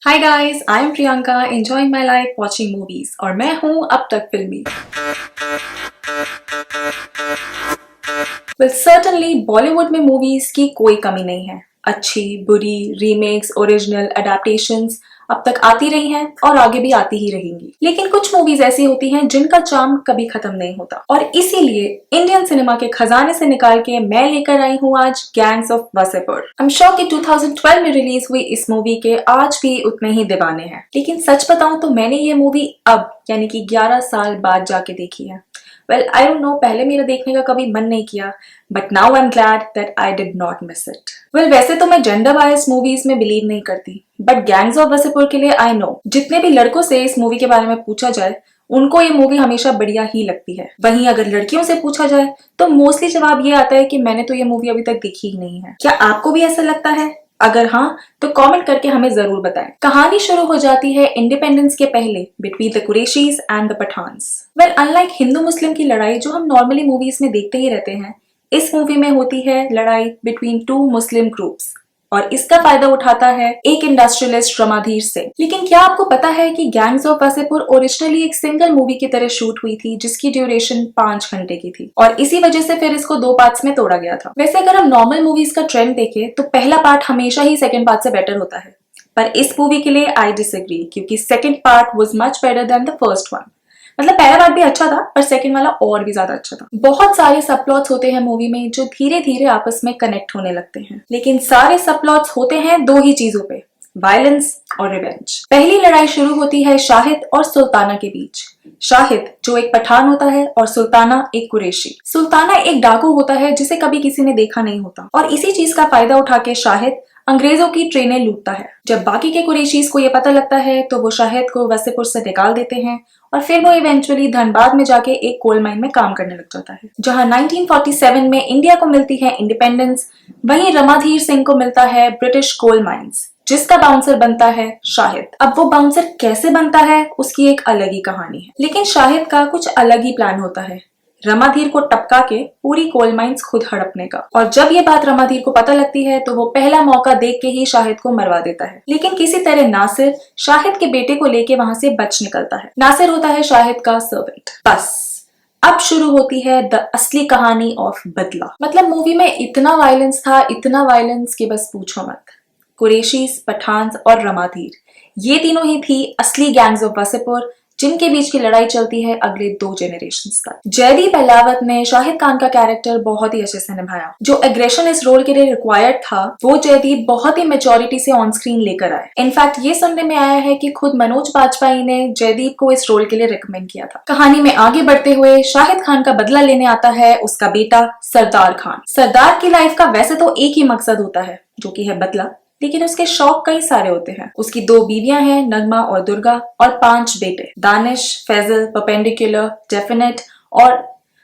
Hi guys, I am Priyanka enjoying my life watching movies और मैं हूं अब तक फिल्मी। वेल सर्टेनली बॉलीवुड में मूवीज की कोई कमी नहीं है। अच्छी बुरी रीमेक्स ओरिजिनल अडेप्टेशंस अब तक आती रही हैं और आगे भी आती ही रहेंगी। लेकिन कुछ मूवीज ऐसी होती हैं जिनका चार्म कभी खत्म नहीं होता और इसीलिए इंडियन सिनेमा के खजाने से निकाल के मैं लेकर आई हूँ आज gangs of Wasseypur. I am sure कि 2012 में रिलीज हुई इस मूवी के आज भी उतने ही दीवाने हैं। लेकिन सच बताऊं तो मैंने ये मूवी अब यानी कि 11 साल बाद जाके देखी है। वेल आई डोंट नो, पहले मेरा देखने का कभी मन नहीं किया, but now I am glad that I did not miss it. Well वैसे तो मैं जेंडर बायस मूवीज में बिलीव नहीं करती, बट गैंग्स ऑफ वासेपुर के लिए आई नो जितने भी लड़कों से इस मूवी के बारे में पूछा जाए उनको ये मूवी हमेशा बढ़िया ही लगती है। वहीं अगर लड़कियों से पूछा जाए तो मोस्टली जवाब ये आता है कि मैंने तो ये मूवी अभी तक देखी ही नहीं है। क्या आपको भी ऐसा लगता है? अगर हाँ तो कमेंट करके हमें जरूर बताएं। कहानी शुरू हो जाती है इंडिपेंडेंस के पहले between the Qureshis and the Pathans. Well unlike Hindu Muslim की लड़ाई जो हम नॉर्मली मूवीज में देखते ही रहते हैं, इस मूवी में होती है लड़ाई बिटवीन टू मुस्लिम ग्रुप्स और इसका फायदा उठाता है एक इंडस्ट्रियलिस्ट रमाधीर सिंह। लेकिन क्या आपको पता है कि गैंग्स ऑफ वासेपुर ओरिजिनली एक सिंगल मूवी की तरह शूट हुई थी जिसकी ड्यूरेशन 5 घंटे की थी और इसी वजह से फिर इसको 2 पार्ट्स में तोड़ा गया था। वैसे अगर हम नॉर्मल मूवीज का ट्रेंड देखें तो पहला पार्ट हमेशा ही सेकंड पार्ट से बेटर होता है, पर इस मूवी के लिए आई डिसएग्री क्योंकि second part was much better than the first one. मतलब पहला पार्ट भी अच्छा था पर सेकंड वाला और भी ज्यादा अच्छा था। बहुत सारे सब प्लॉट्स होते हैं मूवी में जो धीरे धीरे आपस में कनेक्ट होने लगते हैं, लेकिन सारे सब प्लॉट्स होते हैं 2 ही चीजों पे, वायलेंस और रिवेंज। पहली लड़ाई शुरू होती है शाहिद और सुल्ताना के बीच। शाहिद जो एक पठान होता है और सुल्ताना एक कुरैशी। सुल्ताना एक डाकू होता है जिसे कभी किसी ने देखा नहीं होता और इसी चीज का फायदा उठा के शाहिद अंग्रेजों की ट्रेनें लूटता है। जब बाकी के कुरैशीज को ये पता लगता है तो वो शाहिद को वासेपुर से निकाल देते हैं और फिर वो इवेंचुअली धनबाद में जाके एक कोल माइन में काम करने लग जाता है। जहां 1947 में इंडिया को मिलती है इंडिपेंडेंस, वहीं रमाधीर सिंह को मिलता है ब्रिटिश कोल माइंस जिसका बाउंसर बनता है शाहिद। अब वो बाउंसर कैसे बनता है उसकी एक अलग ही कहानी है, लेकिन शाहिद का कुछ अलग ही प्लान होता है, रमाधीर को टपका के पूरी कोल माइंस खुद हड़पने का। और जब ये बात रमाधीर को पता लगती है तो वो पहला मौका देख के ही शाहिद को मरवा देता है। लेकिन किसी तरह नासिर शाहिद के बेटे को लेके वहां से बच निकलता है। नासिर होता है शाहिद का सर्वेंट। बस अब शुरू होती है द असली कहानी ऑफ बदला। मतलब मूवी में इतना वायलेंस था, इतना वायलेंस कि बस पूछो मत। कुरैशीज, पठान्स और रमाधीर ये तीनों ही थी असली गैंग्स ऑफ वासेपुर जिनके बीच की लड़ाई चलती है अगले 2 जनरेशंस तक। जयदीप अहलावत ने शाहिद खान का कैरेक्टर बहुत ही अच्छे से निभाया। जो एग्रेशन इस रोल के लिए रिक्वायर्ड था वो जयदीप बहुत ही मेच्योरिटी से ऑन स्क्रीन लेकर आए। इनफैक्ट ये सुनने में आया है कि खुद मनोज बाजपेयी ने जयदीप को इस रोल के लिए रिकमेंड किया था। कहानी में आगे बढ़ते हुए शाहिद खान का बदला लेने आता है उसका बेटा सरदार खान। सरदार की लाइफ का वैसे तो एक ही मकसद होता है जो कि है बदला, लेकिन उसके शौक कई सारे होते हैं। उसकी 2 बीवियां हैं, नगमा और दुर्गा, और 5 बेटे, दानिश, फैजल, परपेंडिकुलर, डेफिनेट और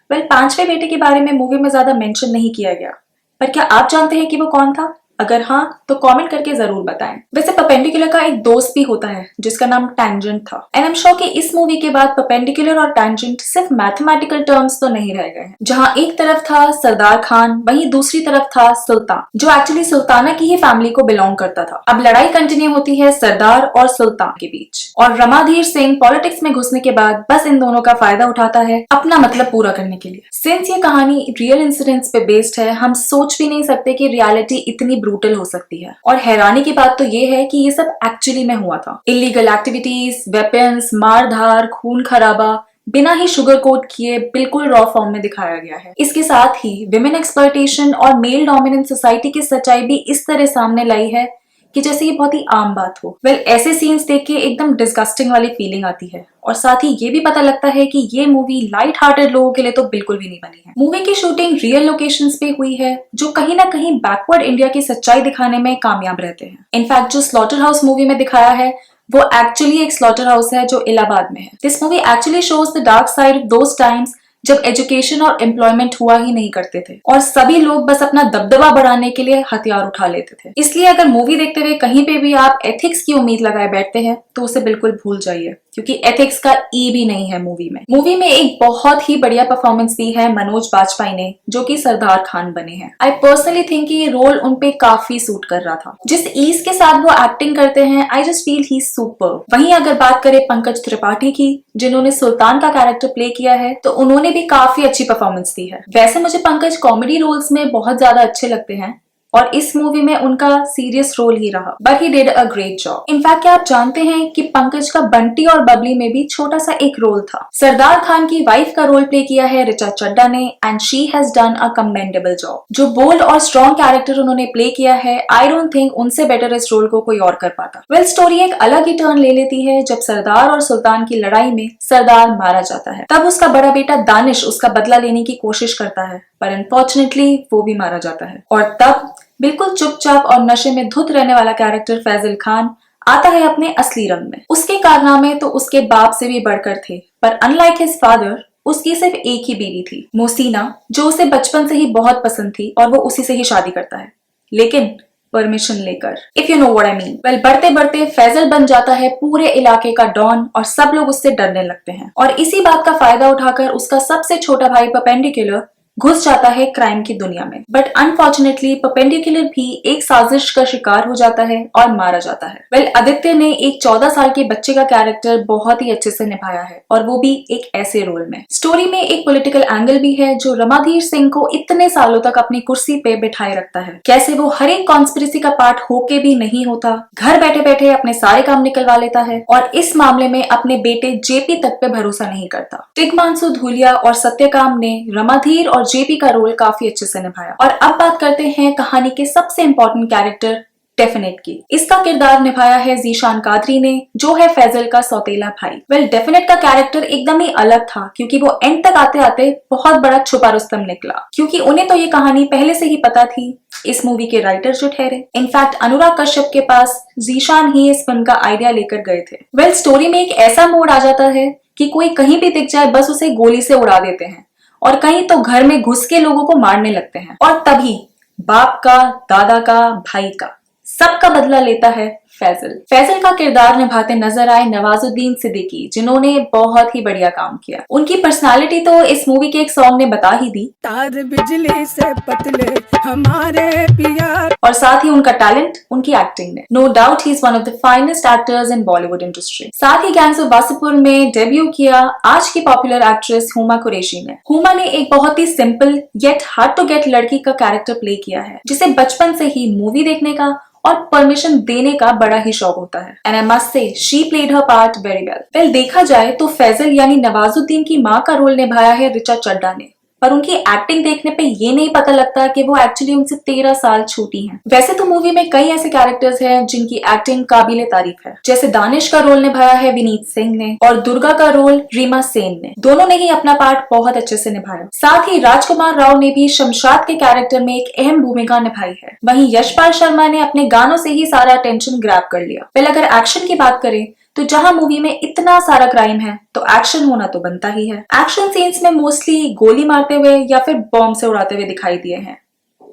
5वें बेटे के बारे में मूवी में ज्यादा मेंशन नहीं किया गया। पर क्या आप जानते हैं कि वो कौन था? अगर हाँ तो कमेंट करके जरूर बताएं। वैसे परपेंडिकुलर का एक दोस्त भी होता है जिसका नाम टैंजेंट था। एंड आई एम श्योर कि इस मूवी के बाद परपेंडिकुलर और टैंजेंट सिर्फ मैथमेटिकल टर्म्स तो नहीं रह गए हैं। जहां एक तरफ था सरदार खान वहीं दूसरी तरफ था सुल्तान जो एक्चुअली सुल्ताना की ही फैमिली को बिलोंग करता था। अब लड़ाई कंटिन्यू होती है सरदार और सुल्तान के बीच और रमाधीर सिंह पॉलिटिक्स में घुसने के बाद बस इन दोनों का फायदा उठाता है अपना मतलब पूरा करने के लिए। सिंस ये कहानी रियल इंसिडेंट्स पे बेस्ड है, हम सोच भी नहीं सकते कि रियलिटी इतनी ब्रूटल हो सकती है। और हैरानी की बात तो ये है कि ये सब एक्चुअली में हुआ था। इलीगल एक्टिविटीज, वेपन्स, मारधार, खून खराबा बिना ही शुगर कोट किए बिल्कुल रॉ फॉर्म में दिखाया गया है। इसके साथ ही विमेन एक्सप्लॉयटेशन और मेल डोमिनेंट सोसाइटी की सच्चाई भी इस तरह सामने लाई है कि जैसे ये बहुत ही आम बात हो। ऐसे सीन्स देख के एकदम डिस्गस्टिंग वाली फीलिंग आती है और साथ ही ये भी पता लगता है कि ये मूवी लाइट हार्टेड लोगों के लिए तो बिल्कुल भी नहीं बनी है। मूवी की शूटिंग रियल लोकेशंस पे हुई है जो कहीं ना कहीं बैकवर्ड इंडिया की सच्चाई दिखाने में कामयाब रहते हैं। इनफैक्ट जो स्लॉटर हाउस मूवी में दिखाया है वो एक्चुअली एक स्लॉटर हाउस है जो इलाहाबाद में है। This movie actually shows the dark side of those times जब एजुकेशन और एम्प्लॉयमेंट हुआ ही नहीं करते थे और सभी लोग बस अपना दबदबा बढ़ाने के लिए हथियार उठा लेते थे। इसलिए अगर मूवी देखते हुए कहीं पे भी आप एथिक्स की उम्मीद लगाए बैठते हैं तो उसे बिल्कुल भूल जाइए। क्योंकि एथिक्स का ई भी नहीं है मूवी में। मूवी में एक बहुत ही बढ़िया परफॉर्मेंस दी है मनोज बाजपेयी ने, जो कि सरदार खान बने हैं। आई पर्सनली थिंक ये रोल उन पे काफी सूट कर रहा था। जिस ईज के साथ वो एक्टिंग करते हैं, I just feel he super. वहीं अगर बात करें पंकज त्रिपाठी की, जिन्होंने सुल्तान का कैरेक्टर प्ले किया है, तो उन्होंने भी काफी अच्छी परफॉर्मेंस दी है। वैसे मुझे पंकज कॉमेडी रोल्स में बहुत ज्यादा अच्छे लगते हैं और इस मूवी में उनका सीरियस रोल ही रहा, but he did a great job. In fact क्या आप जानते हैं कि पंकज का बंटी और बबली में भी छोटा सा एक रोल था। सरदार खान की वाइफ का रोल प्ले किया है ऋचा चड्ढा ने, and she has done a commendable job. जो बोल्ड और स्ट्रॉन्ग कैरेक्टर उन्होंने प्ले किया है, आई डोंट थिंक उनसे बेटर इस रोल को कोई और कर पाता। वेल, स्टोरी एक अलग ही टर्न ले लेती है जब सरदार और सुल्तान की लड़ाई में सरदार मारा जाता है। तब उसका बड़ा बेटा दानिश उसका बदला लेने की कोशिश करता है, पर अनफॉर्चुनेटली वो भी मारा जाता है। और तब बिल्कुल चुपचाप और नशे में धुत रहने वाला कैरेक्टर फैजल खान आता है अपने असली रंग में। उसके कारनामे तो उसके बाप से भी बढ़कर थे, पर अनलाइक हिज फादर, उसकी सिर्फ एक ही बीवी थी, मोहसिना, जो उसे बचपन से ही बहुत पसंद थी और वो उसी से ही शादी करता है, लेकिन परमिशन लेकर। If you know what I mean. Well, बढ़ते बढ़ते फैजल बन जाता है पूरे इलाके का डॉन और सब लोग उससे डरने लगते हैं। और इसी बात का फायदा उठाकर उसका सबसे छोटा भाई परपेंडिकुलर घुस जाता है क्राइम की दुनिया में। बट अनफॉर्चुनेटली परपेंडिकुलर भी एक साजिश का शिकार हो जाता है और मारा जाता है। वेल, आदित्य ने एक 14 साल के बच्चे का कैरेक्टर बहुत ही अच्छे से निभाया है, और वो भी एक ऐसे रोल में। स्टोरी में एक पॉलिटिकल एंगल भी है जो रमाधीर सिंह को इतने सालों तक अपनी कुर्सी पे बिठाए रखता है। कैसे वो हर एक कॉन्स्पिरेसी का पार्ट होके भी नहीं होता, घर बैठे बैठे अपने सारे काम निकलवा लेता है, और इस मामले में अपने बेटे जेपी तक पे भरोसा नहीं करता। टिग्मांशु धूलिया और सत्यकाम ने रमाधीर और जेपी का रोल काफी अच्छे से निभाया। और अब बात करते हैं कहानी के सबसे इंपॉर्टेंट कैरेक्टर डेफिनेट की। इसका किरदार निभाया है जीशान कादरी ने, जो है फैजल का सौतेला भाई। वेल, डेफिनेट का कैरेक्टर एकदम ही अलग था, क्योंकि वो एंड तक आते आते बहुत बड़ा छुपा रुस्तम निकला, क्योंकि उन्हें तो ये कहानी पहले से ही पता थी, इस मूवी के राइटर जो ठहरे। इनफैक्ट अनुराग कश्यप के पास जीशान ही इस फिल्म का आइडिया लेकर गए थे। वेल, स्टोरी में एक ऐसा मोड आ जाता है कि कोई कहीं भी दिख जाए बस उसे गोली से उड़ा देते हैं, और कहीं तो घर में घुस के लोगों को मारने लगते हैं। और तभी बाप का, दादा का, भाई का, सबका बदला लेता है फैजल। फैजल का किरदार निभाते नजर आए नवाजुद्दीन सिद्दीकी, जिन्होंने बहुत ही बढ़िया काम किया। उनकी पर्सनालिटी तो इस मूवी के एक सॉन्ग ने बता ही दी, तार बिजली से पतले हमारे पिया, और साथ ही उनका टैलेंट उनकी एक्टिंग ने। No doubt he is one of the finest actors in Bollywood industry. साथ ही गैंग्स ऑफ वासेपुर में डेब्यू किया आज की पॉपुलर एक्ट्रेस हुमा कुरैशी ने। हुमा ने एक बहुत ही simple yet hard to get लड़की का कैरेक्टर प्ले किया है, जिसे बचपन से ही मूवी देखने का और परमिशन देने का बड़ा ही शौक होता है। And I must say she played her part very well. Well, देखा जाए तो फैजल यानी नवाजुद्दीन की माँ का रोल निभाया है ऋचा चड्ढा ने, पर उनकी एक्टिंग देखने पे ये नहीं पता लगता कि वो एक्चुअली उनसे 13 साल छोटी हैं। वैसे तो मूवी में कई ऐसे कैरेक्टर्स हैं जिनकी एक्टिंग काबिले तारीफ है, जैसे दानिश का रोल निभाया है विनीत सिंह ने, और दुर्गा का रोल रीमा सेन ने। दोनों ने ही अपना पार्ट बहुत अच्छे से निभाया। साथ ही राजकुमार राव ने भी शमशाद के कैरेक्टर में एक अहम भूमिका निभाई है। वहीं यशपाल शर्मा ने अपने गानों से ही सारा अटेंशन ग्रैब कर लिया। पहले अगर एक्शन की बात करें तो जहां मूवी में इतना सारा क्राइम है तो एक्शन होना तो बनता ही है। एक्शन सीन्स में मोस्टली गोली मारते हुए या फिर बॉम्ब से उड़ाते हुए दिखाई दिए हैं,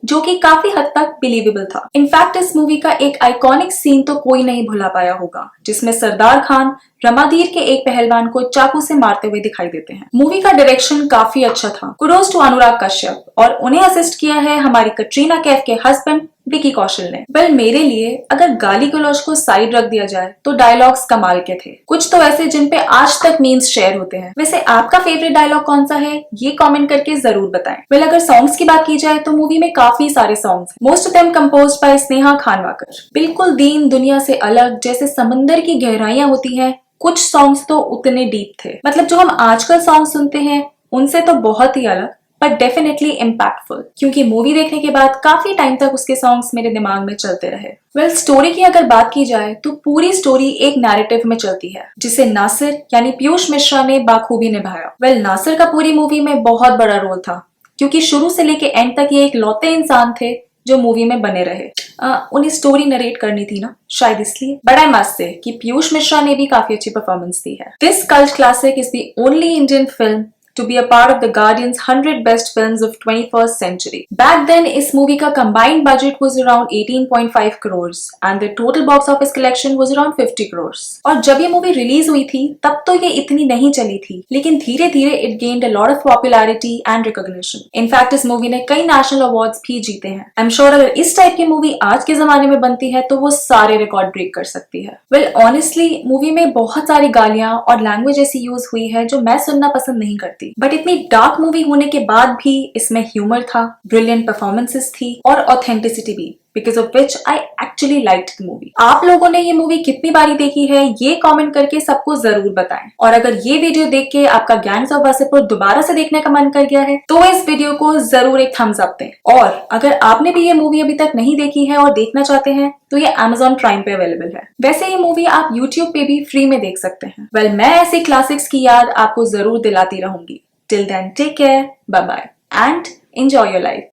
जो कि काफी हद तक बिलीवेबल था। इनफैक्ट इस मूवी का एक आइकॉनिक सीन तो कोई नहीं भुला पाया होगा, जिसमें सरदार खान रमाधीर के एक पहलवान को चाकू से मारते हुए दिखाई देते हैं। मूवी का डायरेक्शन काफी अच्छा था। कुडोज टू अनुराग कश्यप, और उन्हें असिस्ट किया है हमारी कटरीना कैफ के हस्बैंड विकी कौशल ने। वेल, मेरे लिए अगर गाली गलौज को साइड रख दिया जाए तो डायलॉग्स कमाल के थे, कुछ तो ऐसे जिन पे आज तक मीम्स शेयर होते हैं। वैसे आपका फेवरेट डायलॉग कौन सा है, ये कमेंट करके जरूर बताएं। वेल, अगर सॉन्ग्स की बात की जाए तो मूवी में काफी सारे songs, most of them composed by Sneha Khanvilkar. बिल्कुल दीन दुनिया से अलग, जैसे समंदर की गहराइयां होती हैं। कुछ सॉन्ग्स तो उतने डीप थे, मतलब जो हम आजकल सॉन्ग सुनते हैं उनसे तो बहुत ही अलग, बट डेफिनेटली इम्पैक्टफुल, क्योंकि मूवी देखने के बाद काफी टाइम तक उसके सॉन्ग्स मेरे दिमाग में चलते रहे। वेल, स्टोरी की अगर बात की जाए तो पूरी स्टोरी एक नैरेटिव में चलती है, जिसे नासिर यानी पीयूष मिश्रा ने बाखूबी निभाया। वेल, नासिर का पूरी मूवी में बहुत बड़ा रोल था, क्योंकि शुरू से लेके एंड तक ये एक लौते इंसान थे जो मूवी में बने रहे। उन्हें स्टोरी नरेट करनी थी ना, शायद इसलिए। बट आई मस्ट से कि पीयूष मिश्रा ने भी काफी अच्छी परफॉर्मेंस दी है। This cult classic is the only Indian film to be a part of the Guardian's 100 best films of 21st century. Back then, इस मूवी का combined budget was around 18.5 crores and the total box office collection was around 50 crores. और जब ये movie release हुई थी तब तो ये इतनी नहीं चली थी, लेकिन धीरे धीरे it gained a lot of popularity and recognition. In fact, इस मूवी ने कई नेशनल अवार्ड्स भी जीते हैं. I'm sure अगर इस टाइप की मूवी आज के जमाने में बनती है तो वो सारे रिकॉर्ड ब्रेक कर सकती है. Well, honestly, मूवी में बहुत सारी गालियां और लैंग्वेज ऐसी यूज हुई है जो मैं सुनना पसंद नहीं करती. बट इतनी डार्क मूवी होने के बाद भी इसमें ह्यूमर था, ब्रिलियंट परफॉर्मेंसेस थी और ऑथेंटिसिटी भी, because of which I actually liked the movie. आप लोगों ने ये मूवी कितनी बारी देखी है ये कमेंट करके सबको जरूर बताएं. और अगर ये वीडियो देख के आपका गैंग्स ऑफ वासेपुर दोबारा से देखने का मन कर गया है तो इस वीडियो को जरूर एक थम्स अप दें. और अगर आपने भी ये मूवी अभी तक नहीं देखी है और देखना चाहते हैं तो ये Amazon Prime पे अवेलेबल है. वैसे ये मूवी आप YouTube पे भी फ्री में देख सकते हैं. वेल, मैं ऐसे क्लासिक्स की याद आपको जरूर दिलाती रहूंगी. Till then, take care, bye bye and enjoy your life.